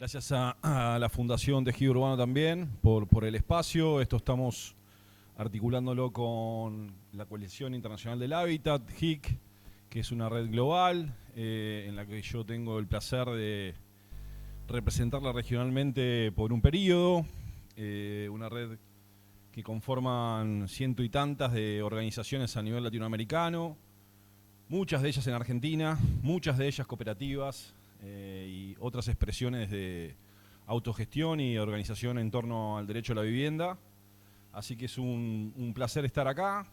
Gracias a la Fundación Tejido Urbano también por el espacio. Esto estamos articulándolo con la Coalición Internacional del Hábitat, HIC, que es una red global en la que yo tengo el placer de representarla regionalmente por un periodo. Una red que conforman ciento y tantas de organizaciones a nivel latinoamericano, muchas de ellas en Argentina, muchas de ellas cooperativas y otras expresiones de autogestión y organización en torno al derecho a la vivienda. Así que es un placer estar acá.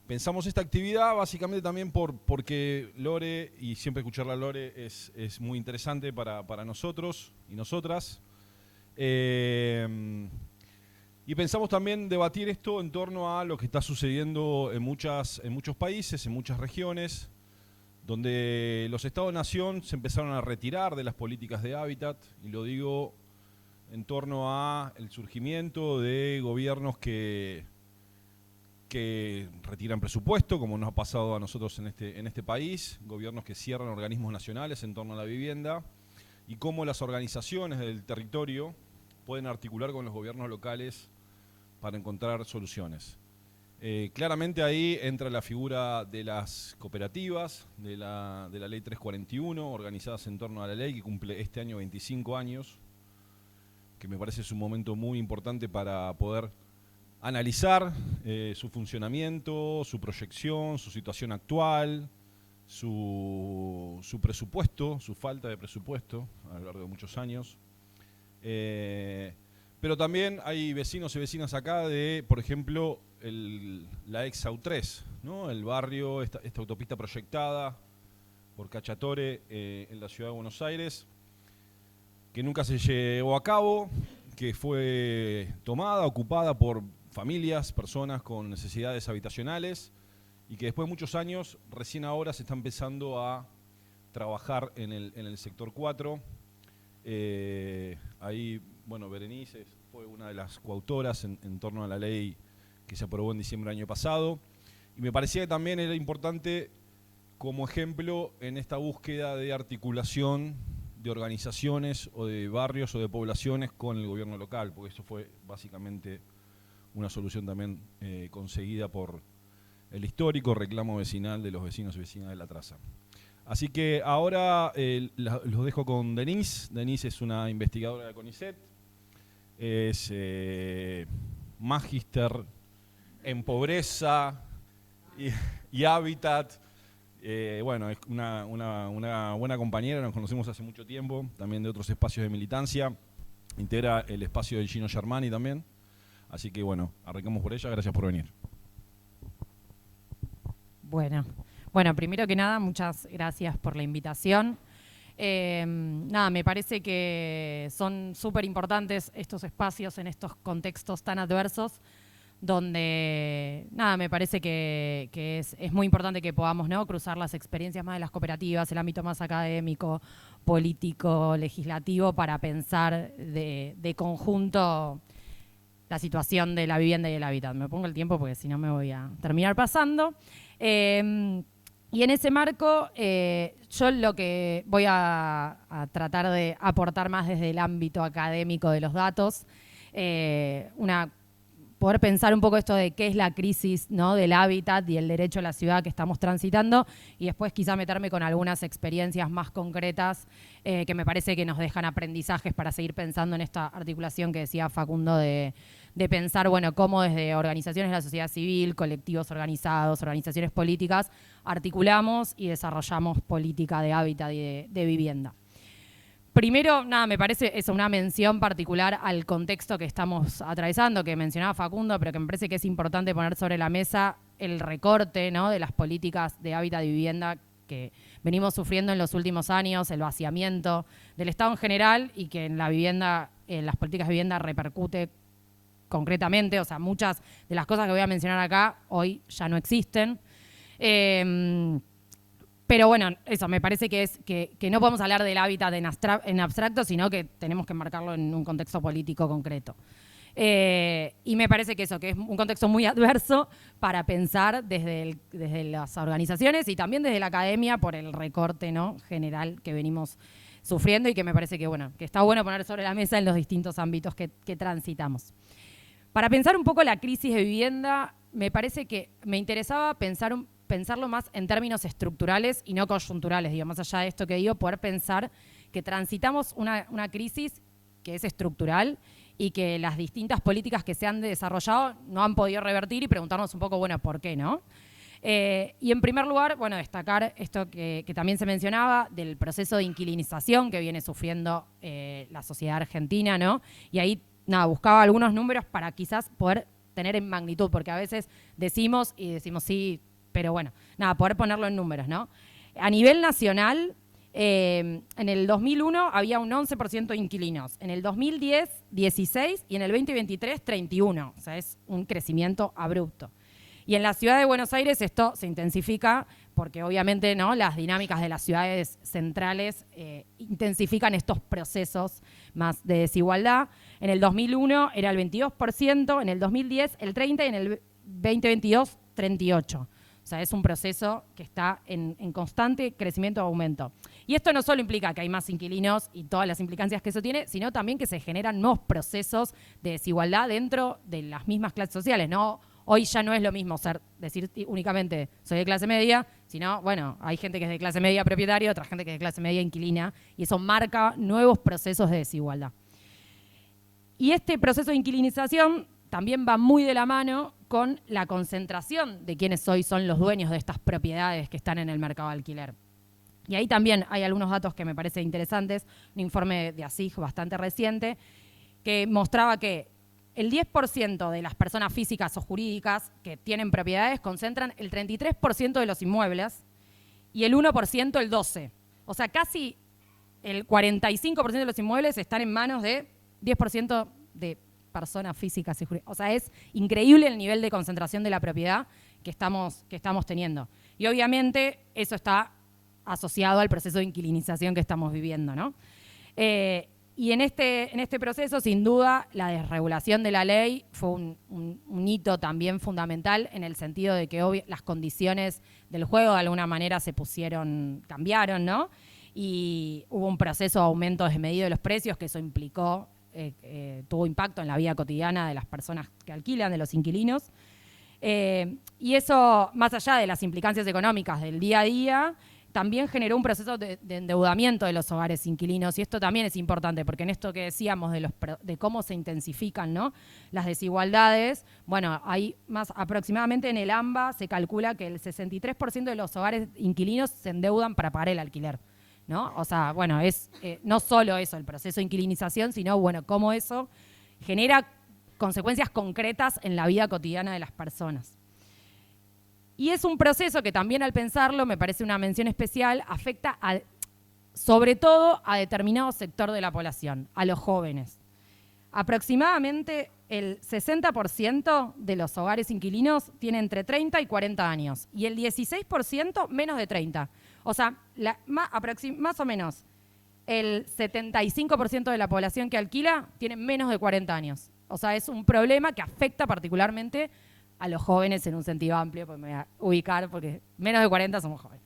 Pensamos esta actividad básicamente también porque Lore, y siempre escucharla a Lore es muy interesante para nosotros y nosotras. Y pensamos también debatir esto en torno a lo que está sucediendo en muchos países, en muchas regiones, donde los estados-nación se empezaron a retirar de las políticas de hábitat, y lo digo en torno a el surgimiento de gobiernos que retiran presupuesto, como nos ha pasado a nosotros en este país, gobiernos que cierran organismos nacionales en torno a la vivienda, y cómo las organizaciones del territorio pueden articular con los gobiernos locales para encontrar soluciones. Claramente ahí entra la figura de las cooperativas, de la ley 341, organizadas en torno a la ley que cumple este año 25 años, que me parece es un momento muy importante para poder analizar su funcionamiento, su proyección, su situación actual, su presupuesto, su falta de presupuesto a lo largo de muchos años. Pero también hay vecinos y vecinas acá de, por ejemplo, la ex AU3, ¿no? El barrio, esta autopista proyectada por Cachatore en la ciudad de Buenos Aires, que nunca se llevó a cabo, que fue tomada, ocupada por familias, personas con necesidades habitacionales, y que después de muchos años, recién ahora se está empezando a trabajar en el sector 4. Ahí, bueno, Berenice fue una de las coautoras en torno a la ley que se aprobó en diciembre del año pasado, y me parecía que también era importante como ejemplo en esta búsqueda de articulación de organizaciones o de barrios o de poblaciones con el gobierno local, porque eso fue básicamente una solución también conseguida por el histórico reclamo vecinal de los vecinos y vecinas de La Traza. Así que ahora los dejo con Denise. Denise es una investigadora de CONICET, es magíster en pobreza y hábitat. Bueno, es una buena compañera, nos conocemos hace mucho tiempo, también de otros espacios de militancia. Integra el espacio de Gino Germani también. Así que bueno, arrancamos por ella, gracias por venir. Bueno, primero que nada, muchas gracias por la invitación. Nada, me parece que son súper importantes estos espacios en estos contextos tan adversos, donde, nada, me parece que es muy importante que podamos, ¿no?, cruzar las experiencias más de las cooperativas, el ámbito más académico, político, legislativo, para pensar de conjunto la situación de la vivienda y el hábitat. Me pongo el tiempo porque si no me voy a terminar pasando. Y en ese marco, yo lo que voy a tratar de aportar más desde el ámbito académico de los datos, poder pensar un poco esto de qué es la crisis, ¿no?, del hábitat y el derecho a la ciudad que estamos transitando, y después quizá meterme con algunas experiencias más concretas que me parece que nos dejan aprendizajes para seguir pensando en esta articulación que decía Facundo de pensar, bueno, cómo desde organizaciones de la sociedad civil, colectivos organizados, organizaciones políticas, articulamos y desarrollamos política de hábitat y de vivienda. Primero, nada, me parece eso, una mención particular al contexto que estamos atravesando, que mencionaba Facundo, pero que me parece que es importante poner sobre la mesa el recorte, ¿no?, de las políticas de hábitat y vivienda que venimos sufriendo en los últimos años, el vaciamiento del Estado en general, y que en la vivienda, en las políticas de vivienda repercute concretamente. O sea, muchas de las cosas que voy a mencionar acá hoy ya no existen. Pero bueno, eso, me parece que no podemos hablar del hábitat en abstracto, sino que tenemos que marcarlo en un contexto político concreto. Y me parece que eso, que es un contexto muy adverso para pensar desde las organizaciones y también desde la academia por el recorte, ¿no?, general que venimos sufriendo y que me parece que, bueno, que está bueno poner sobre la mesa en los distintos ámbitos que transitamos. Para pensar un poco la crisis de vivienda, me parece que me interesaba pensarlo más en términos estructurales y no coyunturales, digo, más allá de esto que digo, poder pensar que transitamos una crisis que es estructural y que las distintas políticas que se han desarrollado no han podido revertir y preguntarnos un poco, bueno, ¿por qué no? Y en primer lugar, bueno, destacar esto que también se mencionaba del proceso de inquilinización que viene sufriendo la sociedad argentina, ¿no? Y ahí, nada, buscaba algunos números para quizás poder tener en magnitud, porque a veces decimos sí, pero bueno, nada, poder ponerlo en números, ¿no? A nivel nacional, en el 2001 había un 11% de inquilinos, en el 2010, 16% y en el 2023, 31%. O sea, es un crecimiento abrupto. Y en la ciudad de Buenos Aires esto se intensifica porque obviamente, ¿no?, las dinámicas de las ciudades centrales intensifican estos procesos más de desigualdad. En el 2001 era el 22%, en el 2010 el 30% y en el 2022 38%. O sea, es un proceso que está en constante crecimiento o aumento. Y esto no solo implica que hay más inquilinos y todas las implicancias que eso tiene, sino también que se generan nuevos procesos de desigualdad dentro de las mismas clases sociales, ¿no? Hoy ya no es lo mismo decir únicamente soy de clase media, sino, bueno, hay gente que es de clase media propietaria, otra gente que es de clase media inquilina, y eso marca nuevos procesos de desigualdad. Y este proceso de inquilinización también va muy de la mano con la concentración de quienes hoy son los dueños de estas propiedades que están en el mercado de alquiler. Y ahí también hay algunos datos que me parecen interesantes, un informe de ASIG bastante reciente, que mostraba que el 10% de las personas físicas o jurídicas que tienen propiedades concentran el 33% de los inmuebles y el 1% el 12%. O sea, casi el 45% de los inmuebles están en manos de 10% de personas físicas y jurídicas. O sea, es increíble el nivel de concentración de la propiedad que estamos teniendo. Y obviamente eso está asociado al proceso de inquilinización que estamos viviendo, ¿no? Y en este proceso, sin duda, la desregulación de la ley fue un hito también fundamental en el sentido de que las condiciones del juego de alguna manera cambiaron, ¿no? Y hubo un proceso de aumento desmedido de los precios que eso implicó, tuvo impacto en la vida cotidiana de las personas que alquilan, de los inquilinos. Y eso, más allá de las implicancias económicas del día a día, también generó un proceso de endeudamiento de los hogares inquilinos, y esto también es importante, porque en esto que decíamos de cómo se intensifican, ¿no?, las desigualdades, bueno, hay más aproximadamente en el AMBA se calcula que el 63% de los hogares inquilinos se endeudan para pagar el alquiler, ¿no? O sea, bueno, es no solo eso, el proceso de inquilinización, sino, bueno, cómo eso genera consecuencias concretas en la vida cotidiana de las personas. Y es un proceso que también al pensarlo, me parece una mención especial, afecta sobre todo a determinado sector de la población, a los jóvenes. Aproximadamente el 60% de los hogares inquilinos tienen entre 30 y 40 años y el 16% menos de 30. O sea, más o menos el 75% de la población que alquila tiene menos de 40 años. O sea, es un problema que afecta particularmente a los jóvenes en un sentido amplio, porque me voy a ubicar, porque menos de 40 somos jóvenes.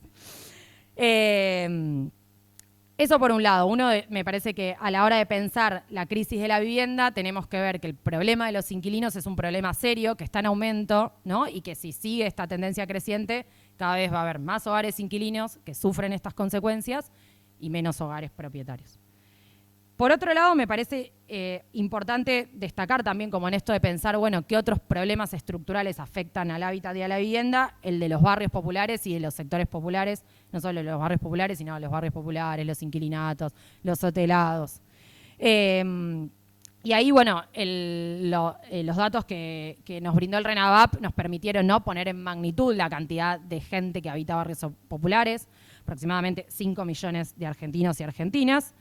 Eso por un lado. Me parece que a la hora de pensar la crisis de la vivienda, tenemos que ver que el problema de los inquilinos es un problema serio, que está en aumento, ¿no? Y que si sigue esta tendencia creciente, cada vez va a haber más hogares inquilinos que sufren estas consecuencias y menos hogares propietarios. Por otro lado, me parece importante destacar también, como en esto de pensar, bueno, qué otros problemas estructurales afectan al hábitat y a la vivienda, el de los barrios populares y de los sectores populares, no solo los barrios populares, sino los barrios populares, los inquilinatos, los hotelados. Y ahí, bueno, los datos que nos brindó el RENAVAP nos permitieron, ¿no?, poner en magnitud la cantidad de gente que habita barrios populares, aproximadamente 5 millones de argentinos y argentinas.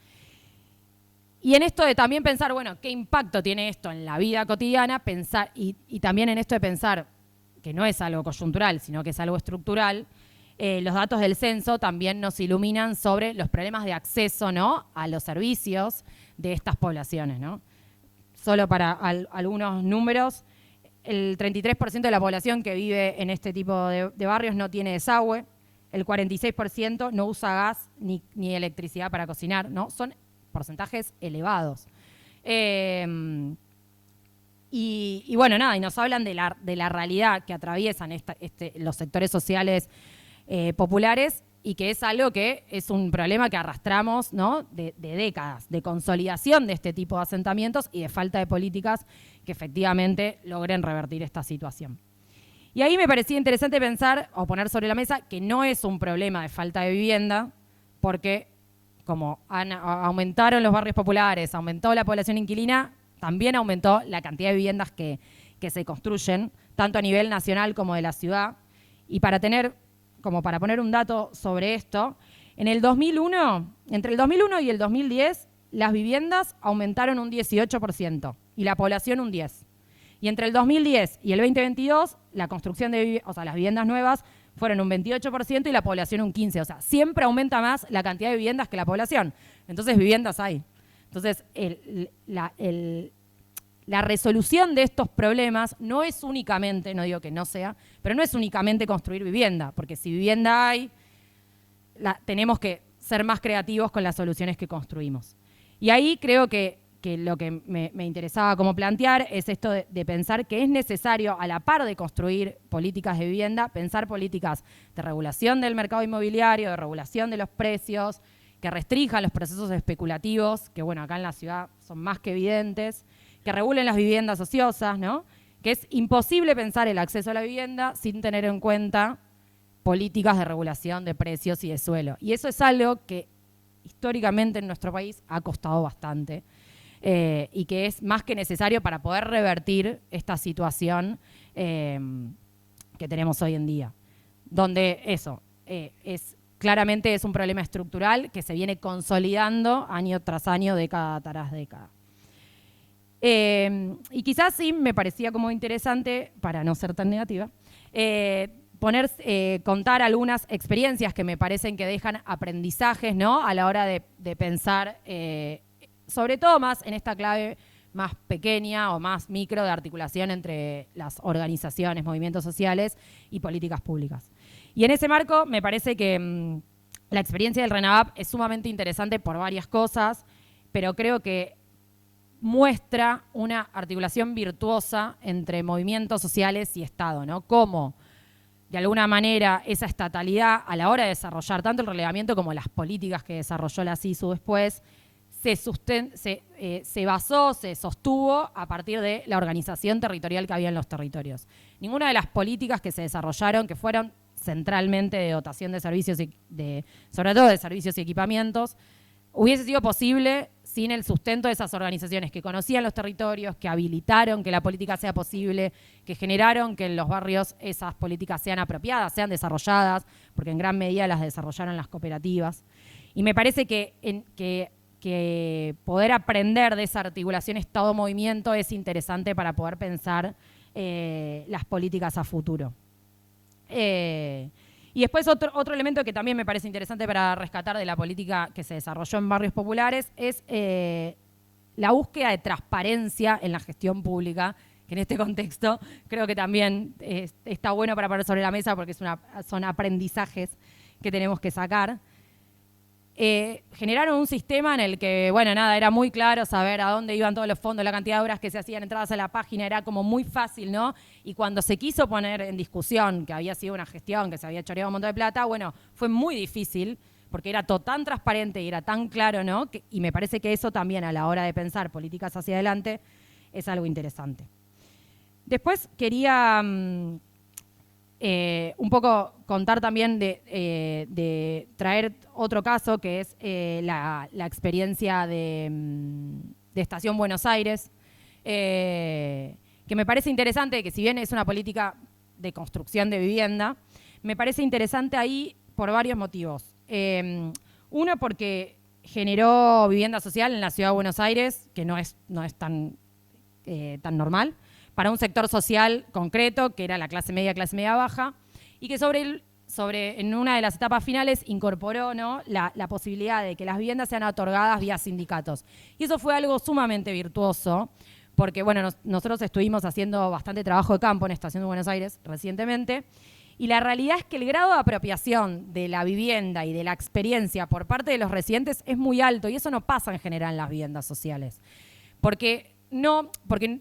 Y en esto de también pensar, bueno, qué impacto tiene esto en la vida cotidiana, pensar y también en esto de pensar que no es algo coyuntural, sino que es algo estructural, los datos del censo también nos iluminan sobre los problemas de acceso, ¿no?, a los servicios de estas poblaciones, ¿no? Solo para algunos números, el 33% de la población que vive en este tipo de barrios no tiene desagüe, el 46% no usa gas ni electricidad para cocinar, ¿no? Son porcentajes elevados. Y bueno, nada, y nos hablan de la realidad que atraviesan los sectores sociales populares, y que es algo que es un problema que arrastramos, ¿no? de décadas, de consolidación de este tipo de asentamientos y de falta de políticas que efectivamente logren revertir esta situación. Y ahí me parecía interesante pensar o poner sobre la mesa que no es un problema de falta de vivienda, porque como aumentaron los barrios populares, aumentó la población inquilina, también aumentó la cantidad de viviendas que se construyen, tanto a nivel nacional como de la ciudad. Y para poner un dato sobre esto, entre el 2001 y el 2010, las viviendas aumentaron un 18% y la población un 10%. Y entre el 2010 y el 2022, la construcción las viviendas nuevas fueron un 28% y la población un 15%. O sea, siempre aumenta más la cantidad de viviendas que la población. Entonces, viviendas hay. Entonces, la resolución de estos problemas no es únicamente, no digo que no sea, pero no es únicamente construir vivienda, porque si vivienda hay, tenemos que ser más creativos con las soluciones que construimos. Y ahí creo que lo que me interesaba como plantear es esto de pensar que es necesario, a la par de construir políticas de vivienda, pensar políticas de regulación del mercado inmobiliario, de regulación de los precios, que restrinjan los procesos especulativos, que bueno, acá en la ciudad son más que evidentes, que regulen las viviendas ociosas, ¿no? Que es imposible pensar el acceso a la vivienda sin tener en cuenta políticas de regulación de precios y de suelo. Y eso es algo que históricamente en nuestro país ha costado bastante y que es más que necesario para poder revertir esta situación que tenemos hoy en día. Donde claramente es un problema estructural que se viene consolidando año tras año, década tras década. Y quizás sí me parecía como interesante, para no ser tan negativa, contar algunas experiencias que me parecen que dejan aprendizajes, ¿no? A la hora de pensar, sobre todo más en esta clave más pequeña o más micro de articulación entre las organizaciones, movimientos sociales y políticas públicas. Y en ese marco me parece que la experiencia del RENAVAP es sumamente interesante por varias cosas, pero creo que muestra una articulación virtuosa entre movimientos sociales y Estado, ¿no? Cómo, de alguna manera, esa estatalidad a la hora de desarrollar tanto el relevamiento como las políticas que desarrolló la CISU después, se basó, se sostuvo a partir de la organización territorial que había en los territorios. Ninguna de las políticas que se desarrollaron, que fueron centralmente de dotación de servicios, sobre todo de servicios y equipamientos, hubiese sido posible sin el sustento de esas organizaciones que conocían los territorios, que habilitaron que la política sea posible, que generaron que en los barrios esas políticas sean apropiadas, sean desarrolladas, porque en gran medida las desarrollaron las cooperativas. Y me parece que poder aprender de esa articulación Estado-movimiento es interesante para poder pensar las políticas a futuro. Y después otro elemento que también me parece interesante para rescatar de la política que se desarrolló en barrios populares es la búsqueda de transparencia en la gestión pública, que en este contexto creo que también está bueno para poner sobre la mesa porque son aprendizajes que tenemos que sacar. Generaron un sistema en el que, bueno, nada, era muy claro saber a dónde iban todos los fondos, la cantidad de obras que se hacían, entradas a la página, era como muy fácil, ¿no? Y cuando se quiso poner en discusión que había sido una gestión, que se había choreado un montón de plata, bueno, fue muy difícil, porque era todo tan transparente y era tan claro, ¿no? Y me parece que eso también a la hora de pensar políticas hacia adelante es algo interesante. Después quería un poco contar también de traer otro caso que es la experiencia de Estación Buenos Aires, que me parece interesante, que si bien es una política de construcción de vivienda, me parece interesante ahí por varios motivos. Uno, porque generó vivienda social en la ciudad de Buenos Aires, que no es tan normal, para un sector social concreto, que era la clase media baja, y que en una de las etapas finales incorporó, ¿no?, la posibilidad de que las viviendas sean otorgadas vía sindicatos. Y eso fue algo sumamente virtuoso, porque bueno, nosotros estuvimos haciendo bastante trabajo de campo en Estación de Buenos Aires recientemente, Y la realidad es que el grado de apropiación de la vivienda y de la experiencia por parte de los residentes es muy alto, y eso no pasa en general en las viviendas sociales. Porque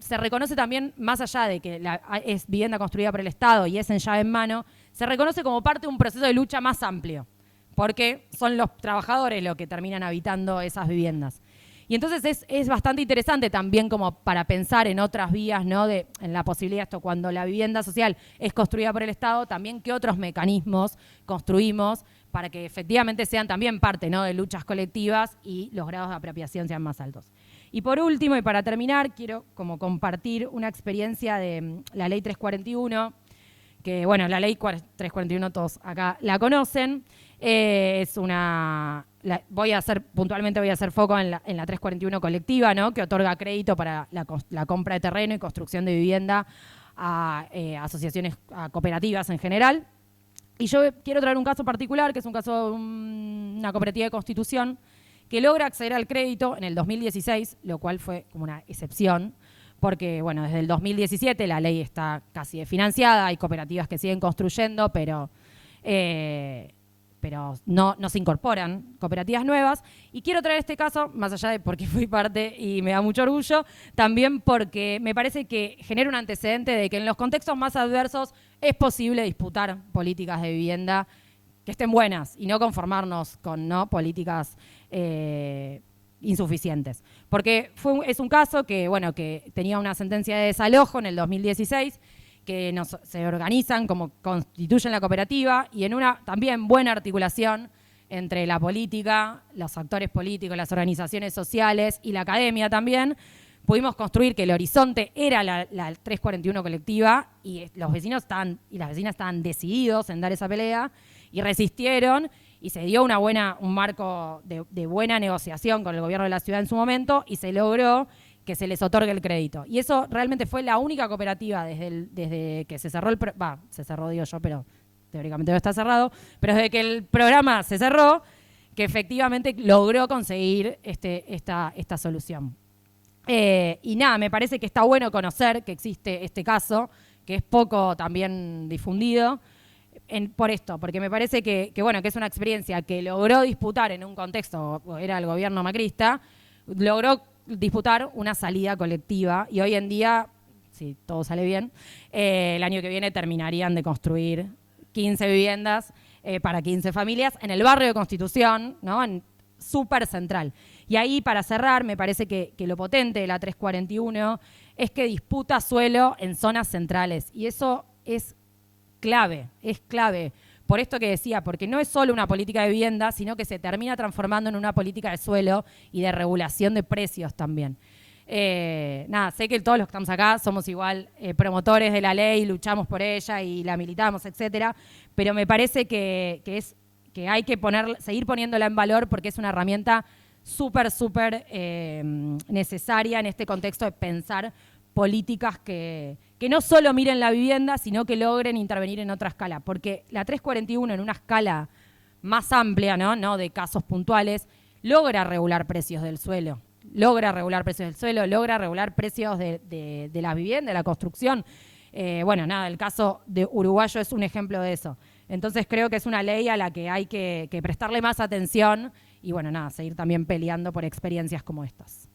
se reconoce también, más allá de que es vivienda construida por el Estado y es en llave en mano, se reconoce como parte de un proceso de lucha más amplio, porque son los trabajadores los que terminan habitando esas viviendas. Y entonces es bastante interesante también como para pensar en otras vías, ¿no? En la posibilidad de esto, cuando la vivienda social es construida por el Estado, también qué otros mecanismos construimos para que efectivamente sean también parte, ¿no? de luchas colectivas y los grados de apropiación sean más altos. Y por último, y para terminar, quiero como compartir una experiencia de la Ley 341, que bueno, la Ley 341 todos acá la conocen. Es una... puntualmente voy a hacer foco en la 341 colectiva, ¿no? que otorga crédito para la compra de terreno y construcción de vivienda a asociaciones, a cooperativas en general. Y yo quiero traer un caso particular, que es un caso de una cooperativa de Constitución, que logra acceder al crédito en el 2016, lo cual fue como una excepción, porque bueno, desde el 2017 la ley está casi desfinanciada, hay cooperativas que siguen construyendo, pero no se incorporan cooperativas nuevas. Y quiero traer este caso, más allá de porque fui parte y me da mucho orgullo, también porque me parece que genera un antecedente de que en los contextos más adversos es posible disputar políticas de vivienda que estén buenas y no conformarnos con políticas insuficientes. Porque es un caso que tenía una sentencia de desalojo en el 2016, que se organizan, como constituyen la cooperativa, y en una también buena articulación entre la política, los actores políticos, las organizaciones sociales y la academia también, pudimos construir que el horizonte era la 341 colectiva, y los vecinos y las vecinas estaban decididos en dar esa pelea, y resistieron, y se dio un marco de buena negociación con el gobierno de la ciudad en su momento, y se logró que se les otorgue el crédito. Y eso realmente fue la única cooperativa desde que se cerró se cerró digo yo, pero teóricamente no está cerrado, pero desde que el programa se cerró, que efectivamente logró conseguir esta solución. Y nada, me parece que está bueno conocer que existe este caso, que es poco también difundido, por esto, porque me parece que es una experiencia que logró disputar en un contexto, era el gobierno macrista, logró disputar una salida colectiva, y hoy en día, si todo sale bien, el año que viene terminarían de construir 15 viviendas para 15 familias en el barrio de Constitución, ¿no? Súper central. Y ahí, para cerrar, me parece que lo potente de la 341 es que disputa suelo en zonas centrales, y eso es clave. Por esto que decía, porque no es solo una política de vivienda, sino que se termina transformando en una política de suelo y de regulación de precios también. Sé que todos los que estamos acá somos igual promotores de la ley, luchamos por ella y la militamos, etcétera, pero me parece que hay que seguir poniéndola en valor, porque es una herramienta súper necesaria en este contexto de pensar políticas que no solo miren la vivienda, sino que logren intervenir en otra escala. Porque la 341, en una escala más amplia, no de casos puntuales, logra regular precios del suelo, logra regular precios de la vivienda, de la construcción. El caso de Uruguayo es un ejemplo de eso. Entonces creo que es una ley a la que hay que prestarle más atención y seguir también peleando por experiencias como estas.